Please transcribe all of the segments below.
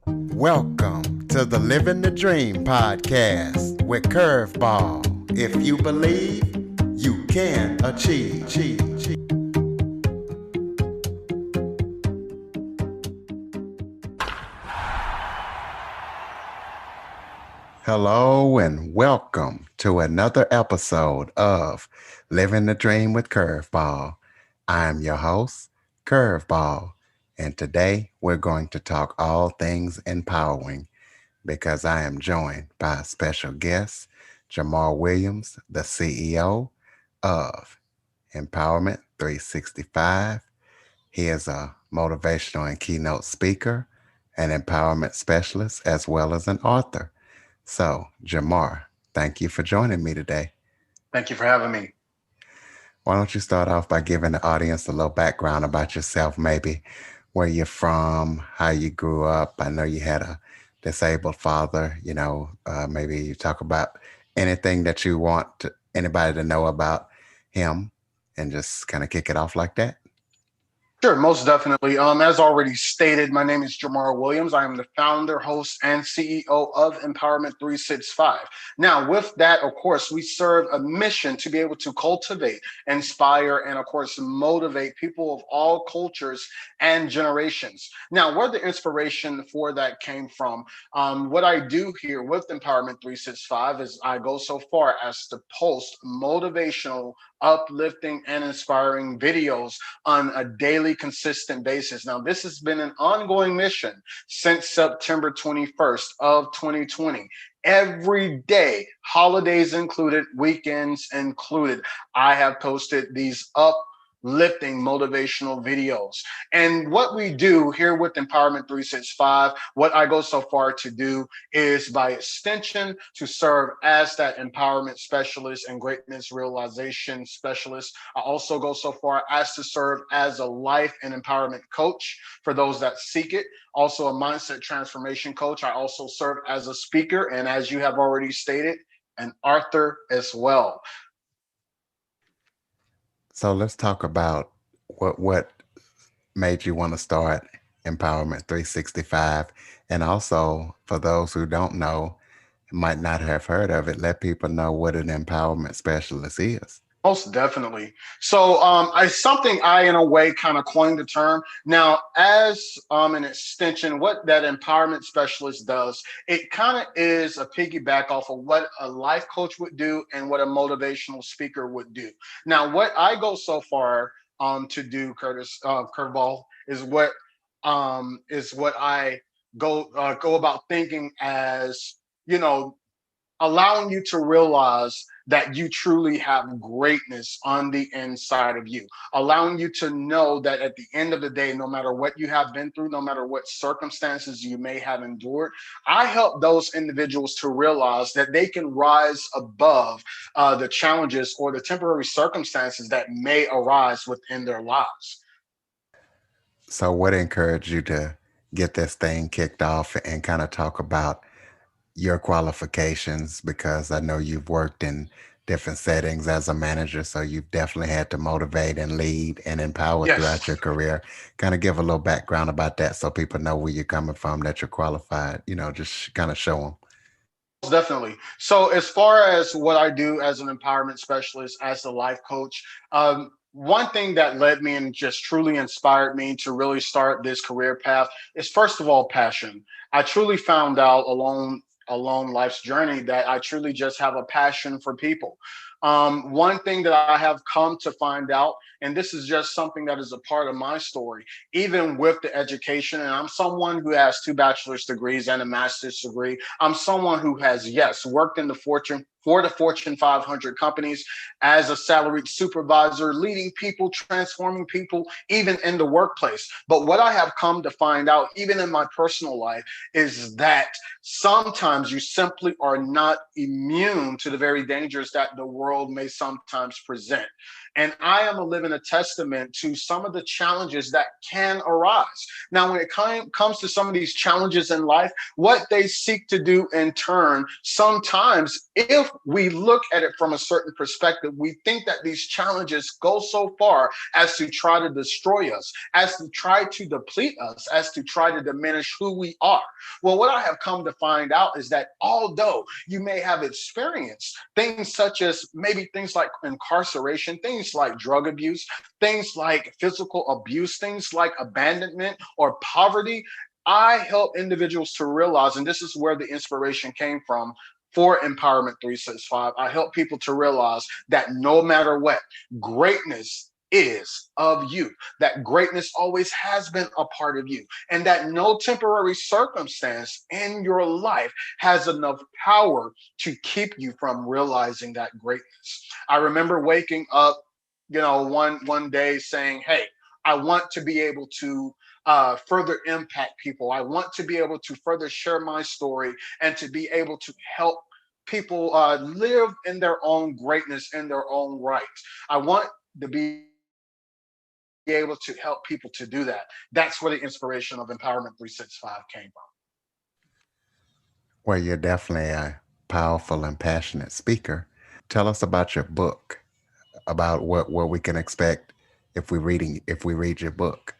Welcome to the Living the Dream podcast with Curveball. If you believe, you can achieve. Hello and welcome to another episode of Living the Dream with Curveball. I'm your host, Curveball, and today we're going to talk all things empowering because I am joined by a special guest, Jamarr Williams, the CEO of Empowerment 365. He is a motivational and keynote speaker, an empowerment specialist, as well as an author. So, Jamarr, thank you for joining me today. Thank you for having me. Why don't you start off by giving the audience a little background about yourself, maybe where you're from, how you grew up. I know you had a disabled father, maybe you talk about anything that you want anybody to know about him and just kind of kick it off like that. Sure, most definitely. As already stated, my name is Jamarr Williams. I am the founder, host, and CEO of Empowerment 365. Now, with that, of course, we serve a mission to be able to cultivate, inspire, and of course, motivate people of all cultures and generations. Now, where the inspiration for that came from, what I do here with Empowerment 365 is I go so far as to post motivational, uplifting, and inspiring videos on a daily consistent basis. Now, this has been an ongoing mission since September 21st of 2020. Every day, holidays included, weekends included, I have posted these uplifting motivational videos. And what we do here with Empowerment 365, what I go so far to do is by extension to serve as that empowerment specialist and greatness realization specialist. I also go so far as to serve as a life and empowerment coach for those that seek it. Also a mindset transformation coach. I also serve as a speaker and, as you have already stated, an author as well. So let's talk about what made you want to start Empowerment 365. And also, for those who don't know, might not have heard of it, let people know what an empowerment specialist is. Most definitely. So it's something I, in a way, kind of coined the term. Now, as an extension, what that empowerment specialist does, it kind of is a piggyback off of what a life coach would do and what a motivational speaker would do. Now, what I go so far to do, Curtis Curveball, is what I go about thinking as, you know, allowing you to realize that you truly have greatness on the inside of you, allowing you to know that at the end of the day, no matter what you have been through, no matter what circumstances you may have endured, I help those individuals to realize that they can rise above the challenges or the temporary circumstances that may arise within their lives. So, what encouraged you to get this thing kicked off and kind of talk about your qualifications? Because I know you've worked in different settings as a manager, so you've definitely had to motivate and lead and empower throughout your Yes. career. Kind of give a little background about that so people know where you're coming from, that you're qualified, just kind of show them. Most definitely. So, as far as what I do as an empowerment specialist, as a life coach, one thing that led me and just truly inspired me to really start this career path is, first of all, passion. I truly found out along life's journey that I truly just have a passion for people. One thing that I have come to find out, and this is just something that is a part of my story, even with the education, and I'm someone who has two bachelor's degrees and a master's degree. I'm someone who has, yes, worked in the Fortune 500 companies as a salaried supervisor, leading people, transforming people, even in the workplace. But what I have come to find out, even in my personal life, is that sometimes you simply are not immune to the very dangers that the world may sometimes present. And I am a living a testament to some of the challenges that can arise. Now, when it comes to some of these challenges in life, what they seek to do in turn, sometimes, if we look at it from a certain perspective, we think that these challenges go so far as to try to destroy us, as to try to deplete us, as to try to diminish who we are. Well, what I have come to find out is that although you may have experienced things such as maybe things like incarceration, things like drug abuse, things like physical abuse, things like abandonment or poverty, I help individuals to realize, and this is where the inspiration came from for Empowerment 365. I help people to realize that no matter what, greatness is of you, that greatness always has been a part of you, and that no temporary circumstance in your life has enough power to keep you from realizing that greatness. I remember waking up, one day saying, "Hey, I want to be able to further impact people. I want to be able to further share my story and to be able to help people live in their own greatness in their own right. I want to be able to help people to do that." That's where the inspiration of Empowerment 365 came from. Well, you're definitely a powerful and passionate speaker. Tell us about your book, about what we can expect if we read your book.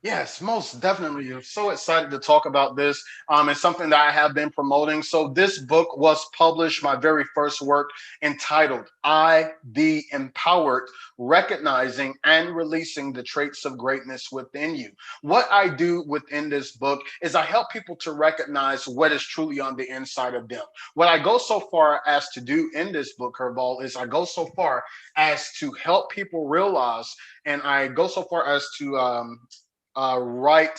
Yes, most definitely. I'm so excited to talk about this. It's something that I have been promoting. So this book was published, my very first work, entitled "I Be Empowered: Recognizing and Releasing the Traits of Greatness Within You." What I do within this book is I help people to recognize what is truly on the inside of them. What I go so far as to do in this book, Curveball, is I go so far as to help people realize, and I go so far as to write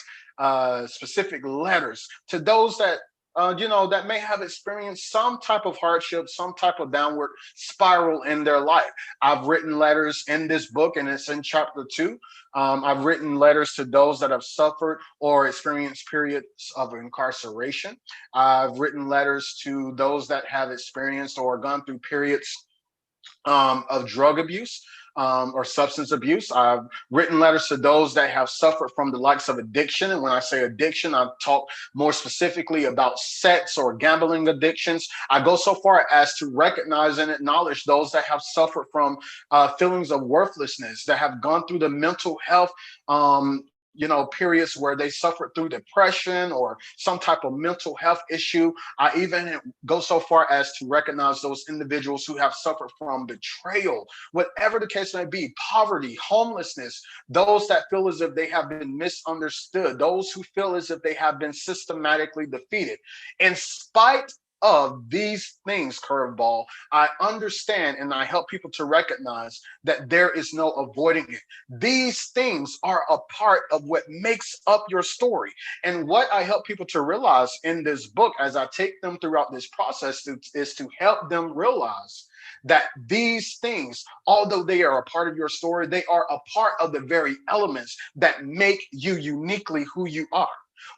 specific letters to those that that may have experienced some type of hardship, some type of downward spiral in their life. I've written letters in this book, and it's in chapter 2. I've written letters to those that have suffered or experienced periods of incarceration. I've written letters to those that have experienced or gone through periods of drug abuse or substance abuse. I've written letters to those that have suffered from the likes of addiction. And when I say addiction, I talk more specifically about sex or gambling addictions. I go so far as to recognize and acknowledge those that have suffered from feelings of worthlessness, that have gone through the mental health periods where they suffered through depression or some type of mental health issue. I even go so far as to recognize those individuals who have suffered from betrayal, whatever the case may be, poverty, homelessness, those that feel as if they have been misunderstood, those who feel as if they have been systematically defeated. In spite of these things, Curveball, I understand and I help people to recognize that there is no avoiding it. These things are a part of what makes up your story. And what I help people to realize in this book, as I take them throughout this process, is to help them realize that these things, although they are a part of your story, they are a part of the very elements that make you uniquely who you are.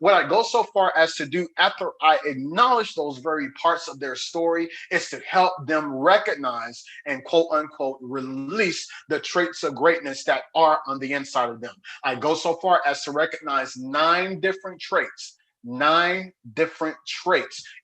What I go so far as to do after I acknowledge those very parts of their story is to help them recognize and quote unquote release the traits of greatness that are on the inside of them. I go so far as to recognize nine different traits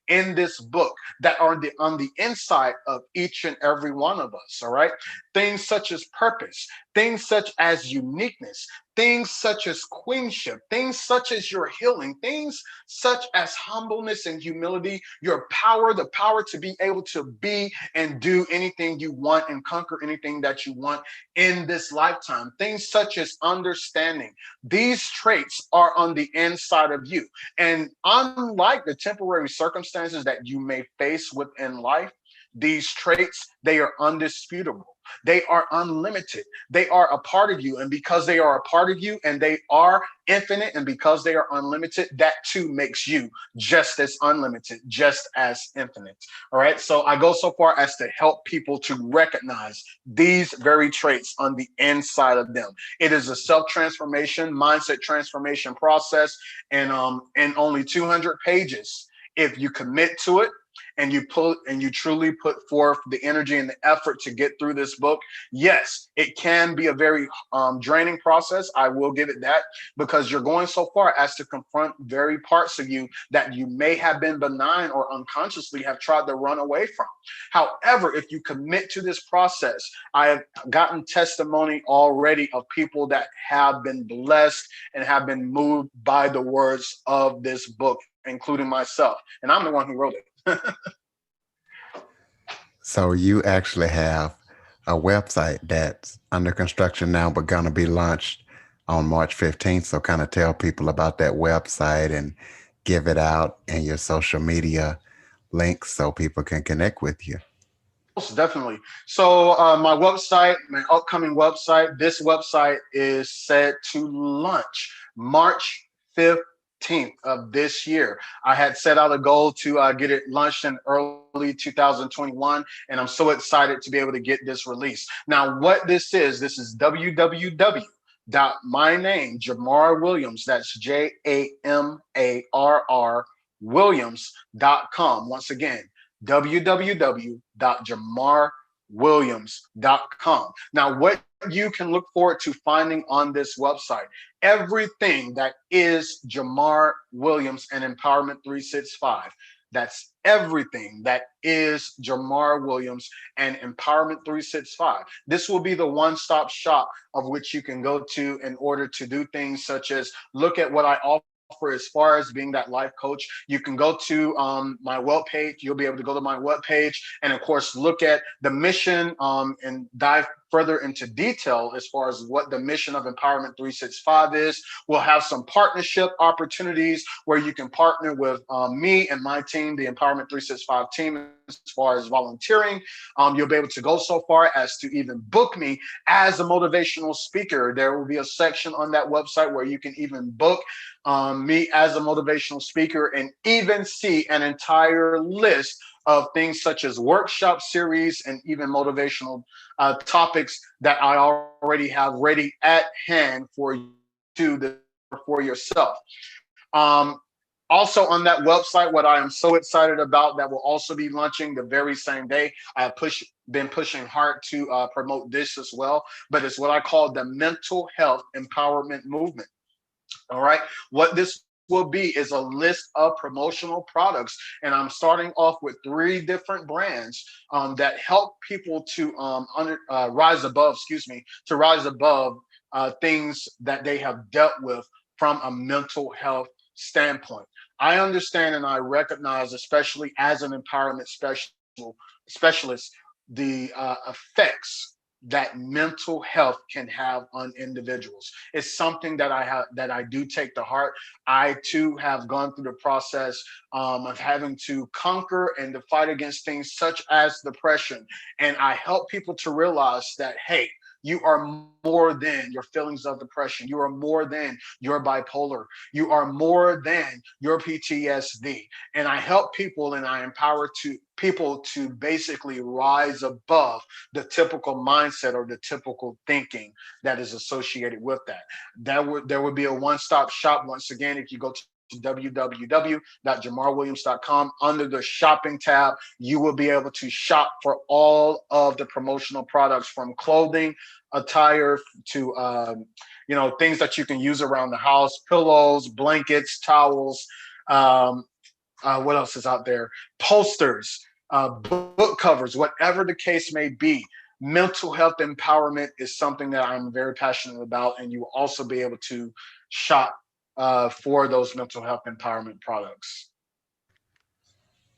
in this book that are on the inside of each and every one of us. All right. Things such as purpose, things such as uniqueness, things such as queenship, things such as your healing, things such as humbleness and humility, your power, the power to be able to be and do anything you want and conquer anything that you want in this lifetime, things such as understanding. These traits are on the inside of you. And unlike the temporary circumstances that you may face within life, these traits, they are undisputable. They are unlimited. They are a part of you. And because they are a part of you and they are infinite and because they are unlimited, that too makes you just as unlimited, just as infinite. All right. So I go so far as to help people to recognize these very traits on the inside of them. It is a self-transformation, mindset transformation process, and in only 200 pages. If you commit to it, and you truly put forth the energy and the effort to get through this book, yes, it can be a very draining process. I will give it that, because you're going so far as to confront very parts of you that you may have been benign or unconsciously have tried to run away from. However, if you commit to this process, I have gotten testimony already of people that have been blessed and have been moved by the words of this book, including myself. And I'm the one who wrote it. So you actually have a website that's under construction now, but gonna be launched on March 15th. So kind of tell people about that website and give it out and your social media links so people can connect with you. Most definitely. So my website, my upcoming website, this website is set to launch March 15th of this year. I had set out a goal to get it launched in early 2021, and I'm so excited to be able to get this released. Now, what this is www. Dot my name, Jamarr Williams. That's Jamarr Williams.com. Once again, www.jamarwilliams.com. Now, what you can look forward to finding on this website, everything that is Jamarr Williams and Empowerment 365. That's everything that is Jamarr Williams and Empowerment 365. This will be the one-stop shop of which you can go to in order to do things such as look at what I offer as far as being that life coach. You can go to my web page. You'll be able to go to my web page and, of course, look at the mission and dive further into detail as far as what the mission of Empowerment 365 is. We'll have some partnership opportunities where you can partner with me and my team, the Empowerment 365 team, as far as volunteering. You'll be able to go so far as to even book me as a motivational speaker. There will be a section on that website where you can even book me as a motivational speaker and even see an entire list of things such as workshop series and even motivational topics that I already have ready at hand for you to do for yourself. Also on that website, what I am so excited about that will also be launching the very same day. I have been pushing hard to promote this as well, but it's what I call the mental health empowerment movement. All right. What this will be is a list of promotional products. And I'm starting off with 3 different brands that help people to rise above, to rise above things that they have dealt with from a mental health standpoint. I understand and I recognize, especially as an empowerment specialist, the effects that mental health can have on individuals. It's something that I do take to heart. I too have gone through the process of having to conquer and to fight against things such as depression. And I help people to realize that, hey, you are more than your feelings of depression. You are more than your bipolar. You are more than your PTSD. And I help people and I empower people to basically rise above the typical mindset or the typical thinking that is associated with that. There would be a one-stop shop. Once again, if you go to www.jamarwilliams.com. Under the shopping tab, you will be able to shop for all of the promotional products from clothing, attire to things that you can use around the house, pillows, blankets, towels. What else is out there? Posters, book covers, whatever the case may be. Mental health empowerment is something that I'm very passionate about, and you will also be able to shop for those mental health empowerment products.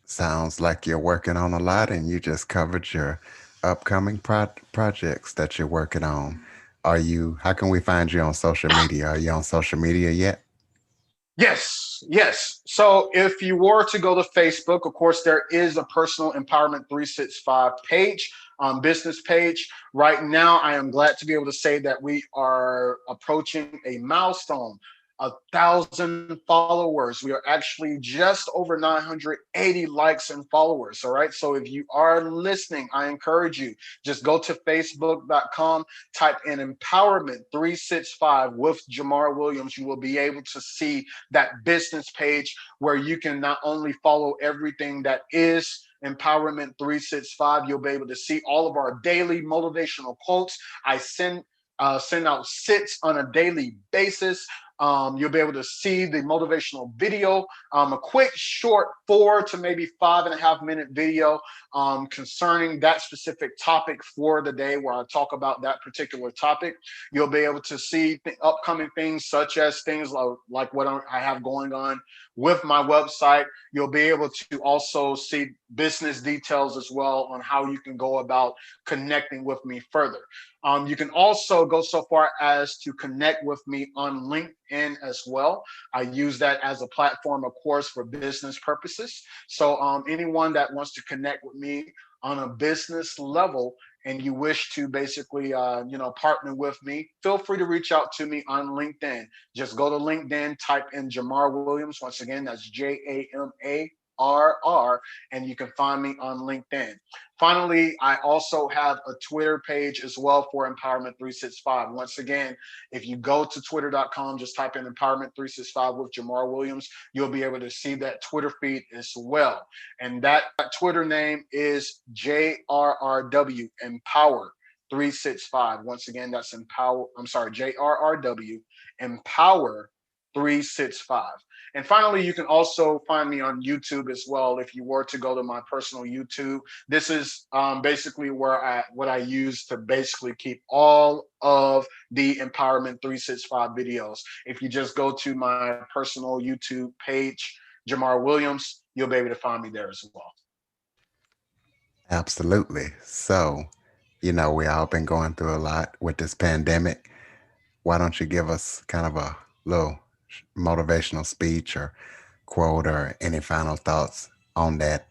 Sounds like you're working on a lot and you just covered your upcoming projects that you're working on. How can we find you on social media? Are you on social media yet? Yes, yes. So if you were to go to Facebook, of course, there is a personal empowerment 365 page, business page. Right now, I am glad to be able to say that we are approaching a milestone. 1,000 followers. We are actually just over 980 likes and followers. All right. So if you are listening, I encourage you, just go to facebook.com, type in Empowerment 365 with Jamarr Williams. You will be able to see that business page where you can not only follow everything that is Empowerment 365, you'll be able to see all of our daily motivational quotes. I send out sits on a daily basis. You'll be able to see the motivational video, a quick, short 4 to maybe 5.5 minute video concerning that specific topic for the day where I talk about that particular topic. You'll be able to see upcoming things such as things like what I have going on with my website. You'll be able to also see business details as well on how you can go about connecting with me further. You can also go so far as to connect with me on LinkedIn as well. I use that as a platform, of course, for business purposes. So anyone that wants to connect with me on a business level and you wish to basically, partner with me, feel free to reach out to me on LinkedIn. Just go to LinkedIn, type in Jamarr Williams. Once again, that's JAMARR, and you can find me on LinkedIn. Finally, I also have a Twitter page as well for Empowerment 365. Once again, if you go to twitter.com, just type in Empowerment 365 with Jamarr Williams, you'll be able to see that Twitter feed as well. And that Twitter name is JRRW, Empower 365. Once again, that's JRRW, Empower 365. And finally, you can also find me on YouTube as well. If you were to go to my personal YouTube, this is basically what I use to basically keep all of the Empowerment 365 videos. If you just go to my personal YouTube page, Jamarr Williams, you'll be able to find me there as well. Absolutely. So, we all been going through a lot with this pandemic. Why don't you give us kind of a little motivational speech or quote or any final thoughts on that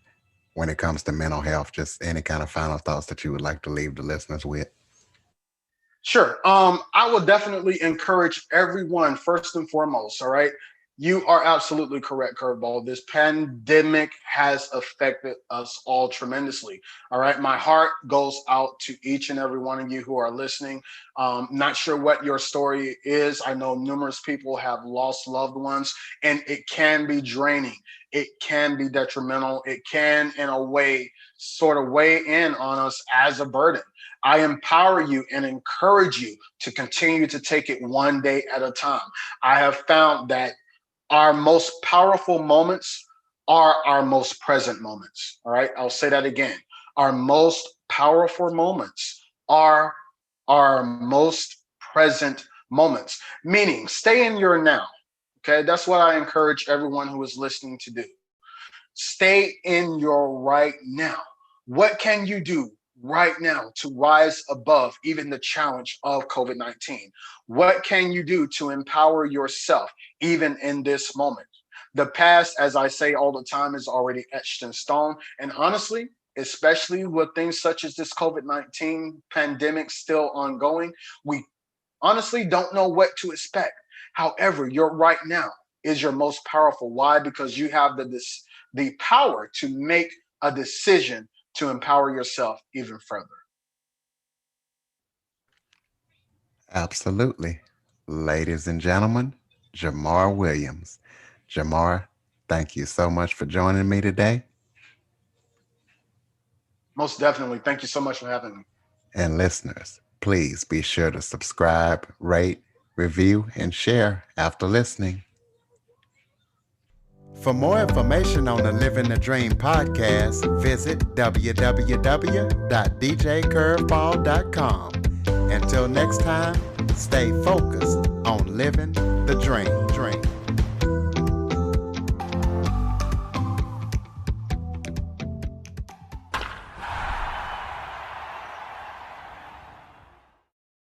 when it comes to mental health? Just any kind of final thoughts that you would like to leave the listeners with. Sure. I will definitely encourage everyone, first and foremost, all right? You are absolutely correct, Curveball. This pandemic has affected us all tremendously. All right. My heart goes out to each and every one of you who are listening. Not sure what your story is. I know numerous people have lost loved ones, and it can be draining. It can be detrimental. It can, in a way, sort of weigh in on us as a burden. I empower you and encourage you to continue to take it one day at a time. I have found that our most powerful moments are our most present moments. All right. I'll say that again. Our most powerful moments are our most present moments, meaning stay in your now. Okay. That's what I encourage everyone who is listening to do. Stay in your right now. What can you do right now to rise above even the challenge of COVID-19? What can you do to empower yourself even in this moment? The past, as I say all the time, is already etched in stone. And honestly, especially with things such as this COVID-19 pandemic still ongoing, we honestly don't know what to expect. However, your right now is your most powerful. Why? Because you have the power to make a decision to empower yourself even further. Absolutely. Ladies and gentlemen, Jamarr Williams. Jamarr, thank you so much for joining me today. Most definitely. Thank you so much for having me. And listeners, please be sure to subscribe, rate, review, and share after listening. For more information on the Living the Dream podcast, visit www.djcurveball.com. Until next time, stay focused on living the dream.